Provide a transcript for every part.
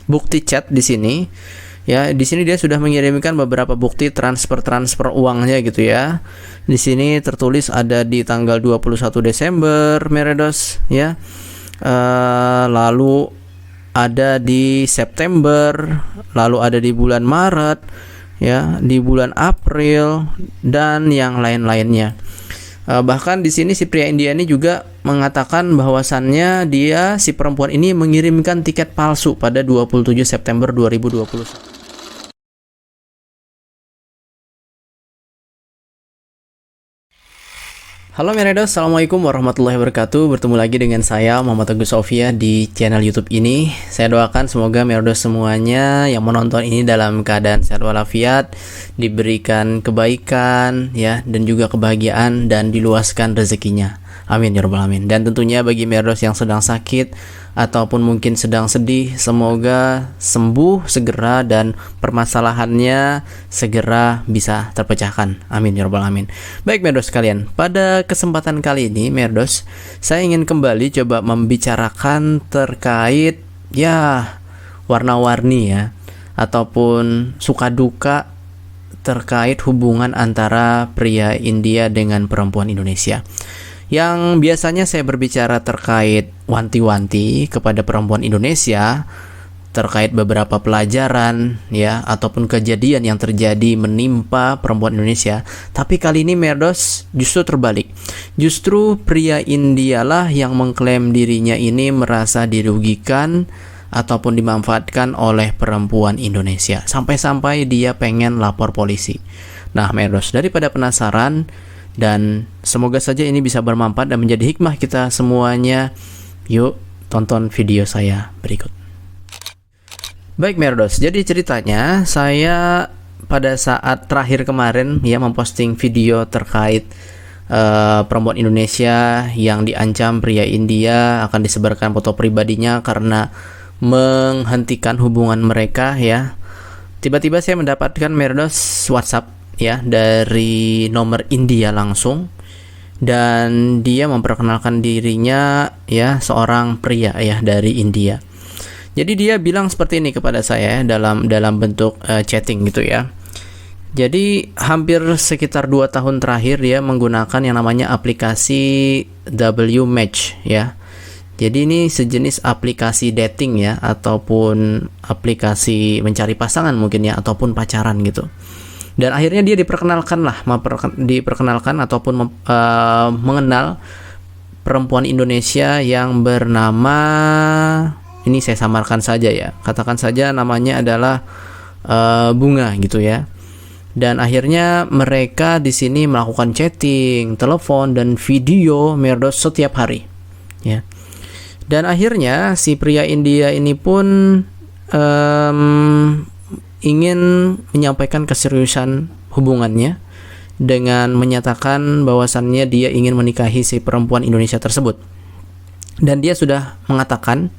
bukti chat di sini. Ya, di sini dia sudah mengirimkan beberapa bukti transfer uangnya gitu ya. Di sini tertulis ada di tanggal 21 Desember Meredos ya. Lalu ada di September, lalu ada di bulan Maret ya, di bulan April dan yang lain-lainnya. Bahkan di sini si pria India ini juga mengatakan bahwasannya dia, si perempuan ini, mengirimkan tiket palsu pada 27 September 2021. Halo Meredos, Assalamualaikum warahmatullahi wabarakatuh. Bertemu lagi dengan saya Muhammad Teguh Sofia di channel YouTube ini. Saya doakan semoga Meredos semuanya yang menonton ini dalam keadaan sehat walafiat, diberikan kebaikan ya, dan juga kebahagiaan, dan diluaskan rezekinya. Amin ya rabbal alamin. Dan tentunya bagi Meredos yang sedang sakit ataupun mungkin sedang sedih, semoga sembuh segera dan permasalahannya segera bisa terpecahkan. Amin ya rabbal alamin. Baik Meredos sekalian, pada kesempatan kali ini Meredos, saya ingin kembali coba membicarakan terkait ya warna-warni ya, ataupun suka duka terkait hubungan antara pria India dengan perempuan Indonesia. Yang biasanya saya berbicara terkait wanti-wanti kepada perempuan Indonesia terkait beberapa pelajaran ya, ataupun kejadian yang terjadi menimpa perempuan Indonesia. Tapi kali ini Meredos justru terbalik. Justru pria India lah yang mengklaim dirinya ini merasa dirugikan ataupun dimanfaatkan oleh perempuan Indonesia. Sampai-sampai dia pengen lapor polisi. Nah Meredos, daripada penasaran, dan semoga saja ini bisa bermanfaat dan menjadi hikmah kita semuanya, yuk tonton video saya berikut. Baik Meredos, jadi ceritanya saya pada saat terakhir kemarin ya memposting video terkait perempuan Indonesia yang diancam pria India akan disebarkan foto pribadinya karena menghentikan hubungan mereka ya. Tiba-tiba saya mendapatkan Meredos WhatsApp ya dari nomor India langsung, dan dia memperkenalkan dirinya ya seorang pria ya dari India. Jadi dia bilang seperti ini kepada saya dalam bentuk chatting gitu ya. Jadi hampir sekitar 2 tahun terakhir dia menggunakan yang namanya aplikasi W-Match ya. Jadi ini sejenis aplikasi dating ya, ataupun aplikasi mencari pasangan mungkin ya, ataupun pacaran gitu. Dan akhirnya dia diperkenalkan ataupun mengenal perempuan Indonesia yang bernama, ini saya samarkan saja ya, katakan saja namanya adalah Bunga gitu ya. Dan akhirnya mereka di sini melakukan chatting, telepon, dan video Meredos setiap hari ya. Dan akhirnya si pria India ini pun ingin menyampaikan keseriusan hubungannya dengan menyatakan bahwasannya dia ingin menikahi si perempuan Indonesia tersebut. Dan dia sudah mengatakan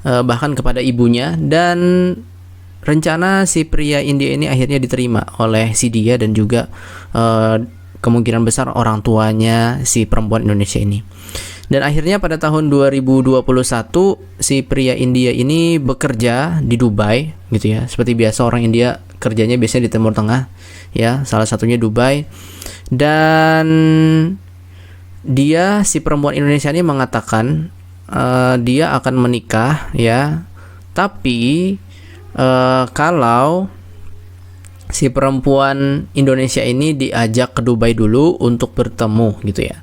bahkan kepada ibunya, dan rencana si pria India ini akhirnya diterima oleh si dia dan juga kemungkinan besar orang tuanya si perempuan Indonesia ini. Dan akhirnya pada tahun 2021 si pria India ini bekerja di Dubai gitu ya. Seperti biasa orang India kerjanya biasanya di Timur Tengah ya, salah satunya Dubai. Dan dia, si perempuan Indonesia ini, mengatakan dia akan menikah ya, tapi kalau si perempuan Indonesia ini diajak ke Dubai dulu untuk bertemu gitu ya.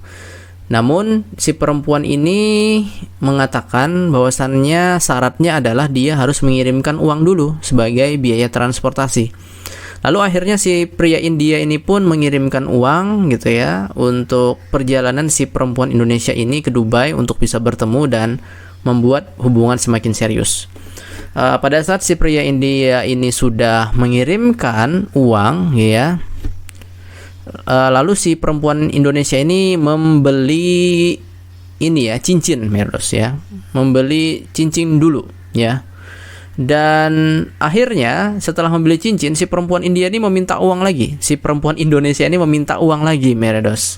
Namun si perempuan ini mengatakan bahwasannya syaratnya adalah dia harus mengirimkan uang dulu sebagai biaya transportasi. Lalu akhirnya si pria India ini pun mengirimkan uang gitu ya untuk perjalanan si perempuan Indonesia ini ke Dubai untuk bisa bertemu dan membuat hubungan semakin serius. Pada saat si pria India ini sudah mengirimkan uang ya, lalu si perempuan Indonesia ini membeli ini ya, cincin Meredos ya, membeli cincin dulu ya. Dan akhirnya setelah membeli cincin, si perempuan India ini meminta uang lagi. Si perempuan Indonesia ini meminta uang lagi Meredos.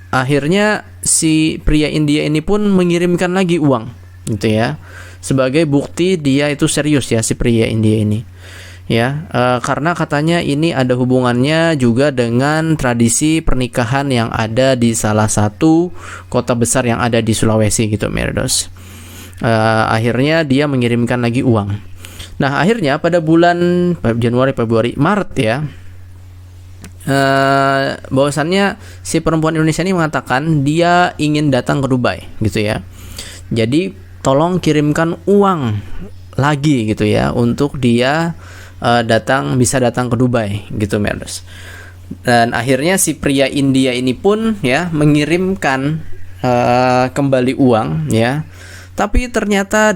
Akhirnya si pria India ini pun mengirimkan lagi uang gitu ya, sebagai bukti dia itu serius ya, si pria India ini ya, karena katanya ini ada hubungannya juga dengan tradisi pernikahan yang ada di salah satu kota besar yang ada di Sulawesi gitu, Merdos. Akhirnya dia mengirimkan lagi uang. Nah, akhirnya pada bulan Januari, Februari, Maret ya, bahwasannya si perempuan Indonesia ini mengatakan dia ingin datang ke Dubai gitu ya. Jadi tolong kirimkan uang lagi gitu ya, untuk dia bisa datang ke Dubai gitu, Merdos. Dan akhirnya si pria India ini pun ya mengirimkan kembali uang ya. Tapi ternyata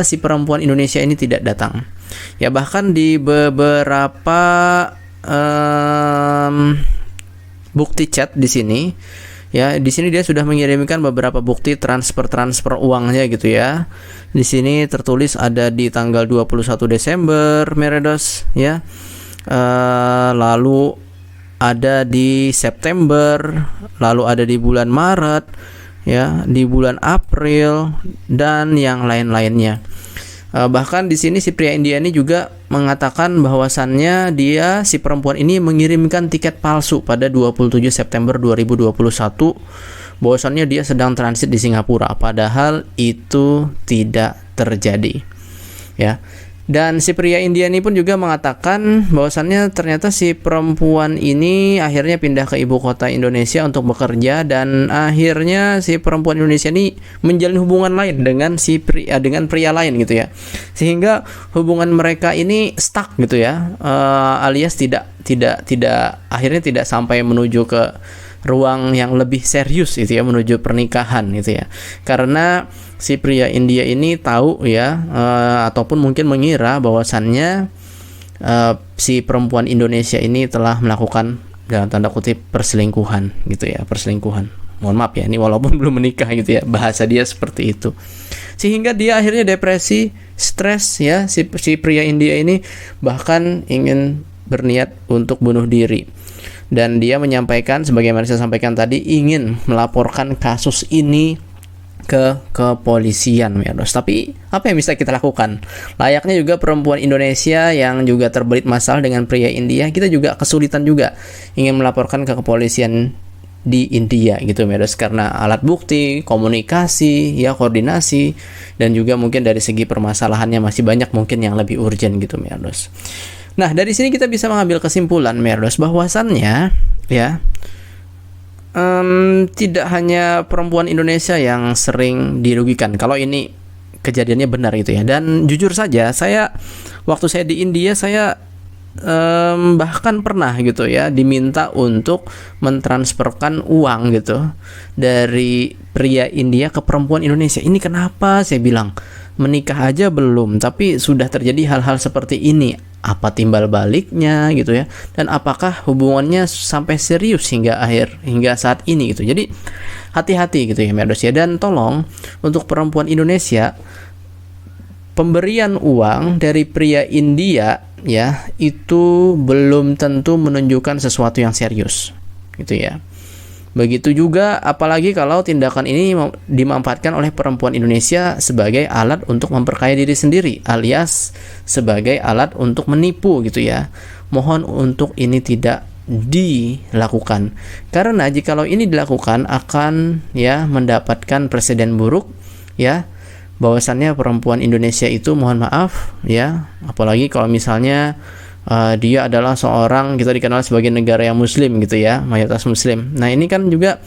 si perempuan Indonesia ini tidak datang. Ya, bahkan di beberapa bukti chat di sini ya, di sini dia sudah mengirimkan beberapa bukti transfer uangnya gitu ya. Di sini tertulis ada di tanggal 21 Desember, Merdos ya. Lalu ada di September, lalu ada di bulan Maret ya, di bulan April dan yang lain-lainnya. Bahkan di sini si pria India ini juga mengatakan bahwasannya si perempuan ini mengirimkan tiket palsu pada 27 September 2021, bahwasannya dia sedang transit di Singapura, padahal itu tidak terjadi ya. Dan si pria India ini pun juga mengatakan bahwasannya ternyata si perempuan ini akhirnya pindah ke ibu kota Indonesia untuk bekerja, dan akhirnya si perempuan Indonesia ini menjalin hubungan lain dengan dengan pria lain gitu ya, sehingga hubungan mereka ini stuck gitu ya, alias tidak akhirnya tidak sampai menuju ke ruang yang lebih serius gitu ya, menuju pernikahan gitu ya, karena si pria India ini tahu ya, ataupun mungkin mengira bahwasannya si perempuan Indonesia ini telah melakukan dalam tanda kutip perselingkuhan gitu ya, perselingkuhan. Mohon maaf ya, ini walaupun belum menikah gitu ya, bahasa dia seperti itu, sehingga dia akhirnya depresi, stres ya, si pria India ini bahkan ingin berniat untuk bunuh diri. Dan dia menyampaikan, sebagaimana saya sampaikan tadi, ingin melaporkan kasus ini ke kepolisian, Merdos. Tapi apa yang bisa kita lakukan? Layaknya juga perempuan Indonesia yang juga terbelit masalah dengan pria India, kita juga kesulitan juga ingin melaporkan ke kepolisian di India gitu, Merdos, karena alat bukti, komunikasi, ya koordinasi, dan juga mungkin dari segi permasalahannya masih banyak mungkin yang lebih urgent gitu, Merdos. Nah, dari sini kita bisa mengambil kesimpulan, Merdos, bahwasannya ya, tidak hanya perempuan Indonesia yang sering dirugikan. Kalau ini kejadiannya benar gitu ya. Dan jujur saja, waktu saya di India, saya bahkan pernah gitu ya diminta untuk mentransferkan uang gitu dari pria India ke perempuan Indonesia. Ini kenapa? Saya bilang, menikah aja belum, tapi sudah terjadi hal-hal seperti ini. Apa timbal baliknya gitu ya, dan apakah hubungannya sampai serius hingga saat ini gitu. Jadi hati-hati gitu ya, Merdos ya. Dan tolong, untuk perempuan Indonesia, pemberian uang dari pria India ya, itu belum tentu menunjukkan sesuatu yang serius gitu ya. Begitu juga apalagi kalau tindakan ini dimanfaatkan oleh perempuan Indonesia sebagai alat untuk memperkaya diri sendiri, alias sebagai alat untuk menipu gitu ya. Mohon untuk ini tidak dilakukan, karena jikalau ini dilakukan akan ya mendapatkan presiden buruk ya, bahwasannya perempuan Indonesia itu, mohon maaf ya, apalagi kalau misalnya dia adalah seorang, kita dikenal sebagai negara yang muslim gitu ya, mayoritas muslim. Nah, ini kan juga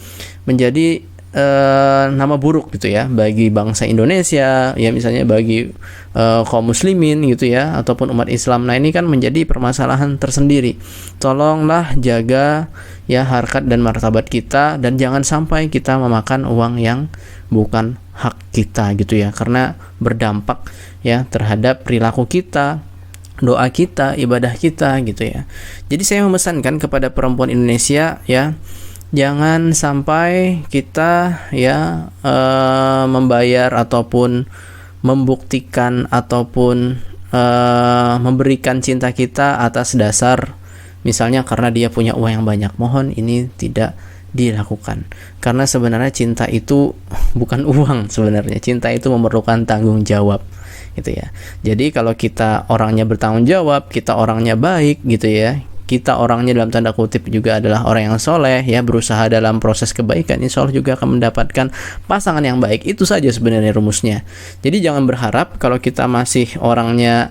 menjadi nama buruk gitu ya bagi bangsa Indonesia ya, misalnya bagi kaum muslimin gitu ya, ataupun umat Islam. Nah, ini kan menjadi permasalahan tersendiri. Tolonglah jaga ya harkat dan martabat kita, dan jangan sampai kita memakan uang yang bukan hak kita gitu ya, karena berdampak ya terhadap perilaku kita, doa kita, ibadah kita gitu ya. Jadi saya memesankan kepada perempuan Indonesia ya, jangan sampai kita ya membayar ataupun membuktikan ataupun memberikan cinta kita atas dasar misalnya karena dia punya uang yang banyak. Mohon ini tidak dilakukan. Karena sebenarnya cinta itu bukan uang sebenarnya. Cinta itu memerlukan tanggung jawab gitu ya. Jadi kalau kita orangnya bertanggung jawab, kita orangnya baik gitu ya, kita orangnya dalam tanda kutip juga adalah orang yang soleh ya, berusaha dalam proses kebaikan, insya Allah juga akan mendapatkan pasangan yang baik. Itu saja sebenarnya rumusnya. Jadi jangan berharap kalau kita masih orangnya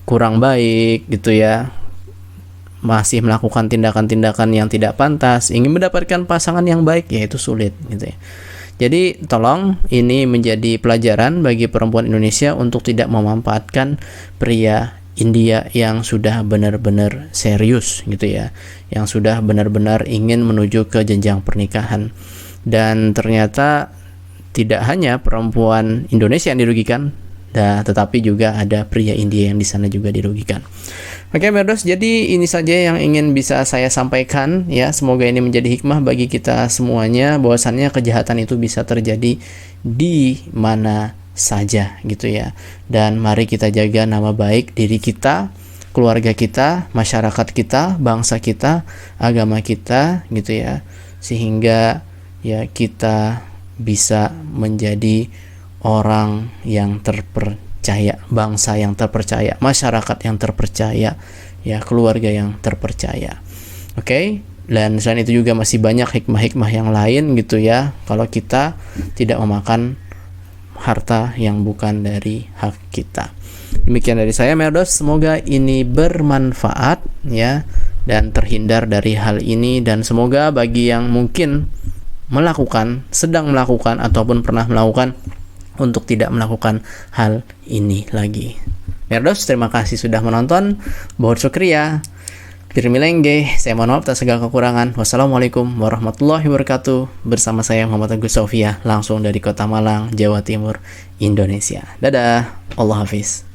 kurang baik gitu ya, masih melakukan tindakan-tindakan yang tidak pantas, ingin mendapatkan pasangan yang baik, ya itu sulit gitu ya. Jadi tolong ini menjadi pelajaran bagi perempuan Indonesia untuk tidak memanfaatkan pria India yang sudah benar-benar serius gitu ya, yang sudah benar-benar ingin menuju ke jenjang pernikahan. Dan ternyata tidak hanya perempuan Indonesia yang dirugikan, tetapi juga ada pria India yang di sana juga dirugikan. Oke, Merdos, jadi ini saja yang ingin bisa saya sampaikan ya. Semoga ini menjadi hikmah bagi kita semuanya, bahwasannya kejahatan itu bisa terjadi di mana saja gitu ya. Dan mari kita jaga nama baik diri kita, keluarga kita, masyarakat kita, bangsa kita, agama kita gitu ya. Sehingga ya kita bisa menjadi orang yang terpercaya, bangsa yang terpercaya, masyarakat yang terpercaya, ya keluarga yang terpercaya. Oke? Dan selain itu juga masih banyak hikmah-hikmah yang lain gitu ya, kalau kita tidak memakan harta yang bukan dari hak kita. Demikian dari saya, Merdos, semoga ini bermanfaat ya, dan terhindar dari hal ini. Dan semoga bagi yang mungkin melakukan, sedang melakukan, ataupun pernah melakukan, untuk tidak melakukan hal ini lagi. Merdos, terima kasih sudah menonton. Bahut syukriya. Firmilengge, saya mohon maaf atas segala kekurangan. Wassalamualaikum warahmatullahi wabarakatuh. Bersama saya Muhammad Agus Sofia, langsung dari Kota Malang, Jawa Timur, Indonesia. Dadah, Allah Hafiz.